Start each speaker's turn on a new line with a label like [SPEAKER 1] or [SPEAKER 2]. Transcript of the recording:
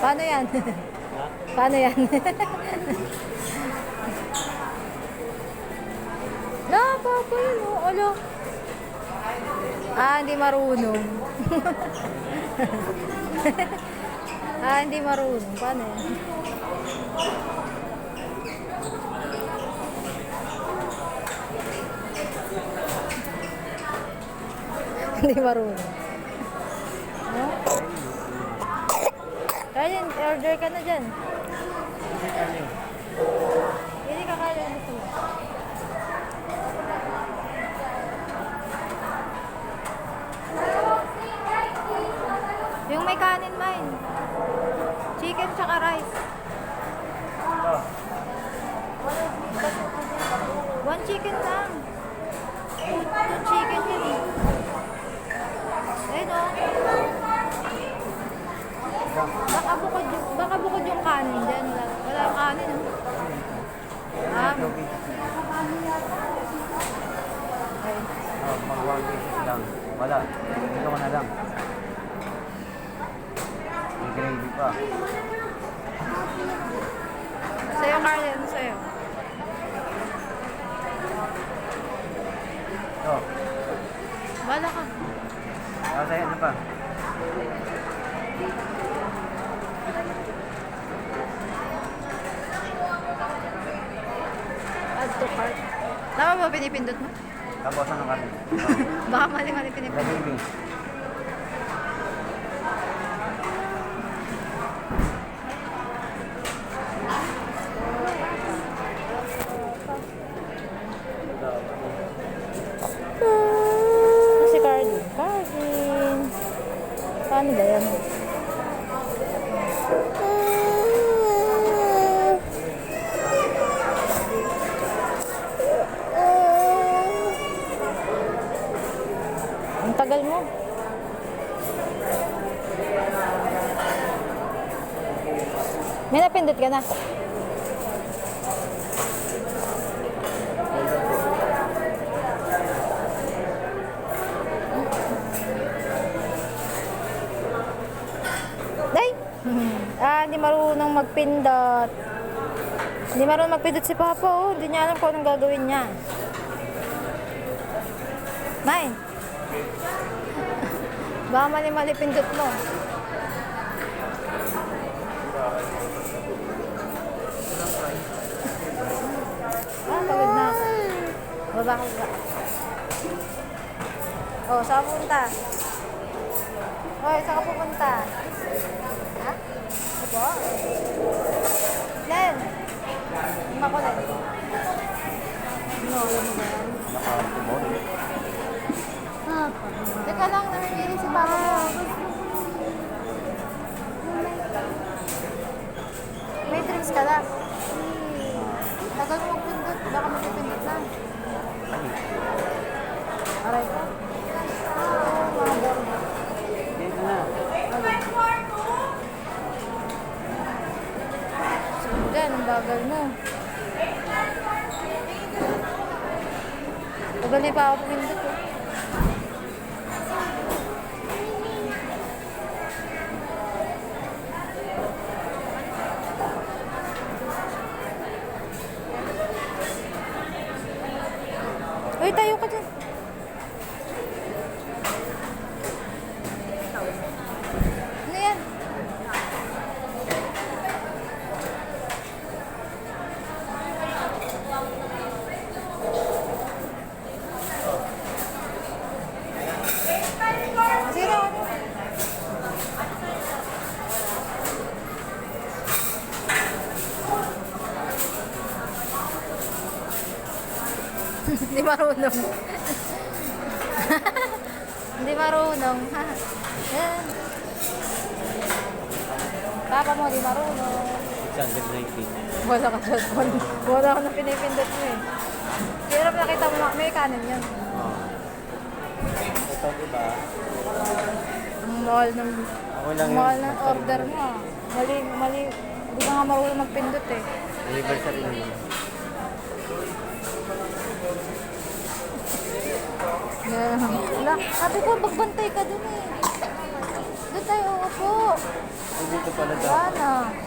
[SPEAKER 1] Paano yan?
[SPEAKER 2] Ha?
[SPEAKER 1] Paano yan? Napapa yun, oh. Alo. Hindi marunong. Hindi marunong. Paano yan? Hindi marunong. No? Kaya order ka na dyan. Hindi ka kaya gusto mo. Yung may kanin mine. Chicken tsaka rice. One chicken lang. Two chicken yun eh. Ayun o. Baka bukod yung kanin dyan. Wala yung kanin o. Okay.
[SPEAKER 2] Mag-1 pieces lang. Wala. Ito ko na lang. May gravy pa.
[SPEAKER 1] Sa'yo, Carlen. Sa'yo.
[SPEAKER 2] Ito.
[SPEAKER 1] Bala ka.
[SPEAKER 2] Sa'yo, ano pa?
[SPEAKER 1] Add to cart. Tama ba pinipindot mo?
[SPEAKER 2] Tapos ano ka?
[SPEAKER 1] Baka mali-mali pinipindot.
[SPEAKER 2] Gravy.
[SPEAKER 1] Si Cardin. Cardin. Paano ba yan? Ang tagal mo. May napindot ka na. Day! Hindi marunong magpindot. Hindi marunong magpindot si Papa, oh. Hindi niya alam kung anong gagawin niya. May! Baka mali-mali pindot mo. Pagod na ako. Baba ka ba? Oh, saan punta? Hoy, saan ka pupunta? Ha? Ano po? Len! Lima ko, Len. No, alam mo ba yan?
[SPEAKER 2] Naka-tomorrow.
[SPEAKER 1] Teka lang, namimili si Papa mo. May drinks ka na. Tagal mo magpindot. Baka magpindot na. Aray ko. Mga borno.
[SPEAKER 2] Dito na.
[SPEAKER 1] Diyan, ang bagal mo. Tagal na pa ako pumindot ko. Uy, tayo ka dyan. Ano yan? Sino? Hindi marunong. Hindi marunong. Yan. Papa mo, di marunong.
[SPEAKER 2] 690.
[SPEAKER 1] Wala ka cellphone. Wala ka na pinipindot mo eh. Hirap nakita mo, may kanin yan.
[SPEAKER 2] Ito diba?
[SPEAKER 1] Ang mahal ng,
[SPEAKER 2] Ako lang
[SPEAKER 1] mahal ng order mo. Mali. Hindi ka nga marunong magpindot eh.
[SPEAKER 2] Anniversary na yun.
[SPEAKER 1] Wala. Sabi ko, magbantay ka dun eh. Doon tayo upo.
[SPEAKER 2] Ay, dito pala daw.
[SPEAKER 1] Wala na.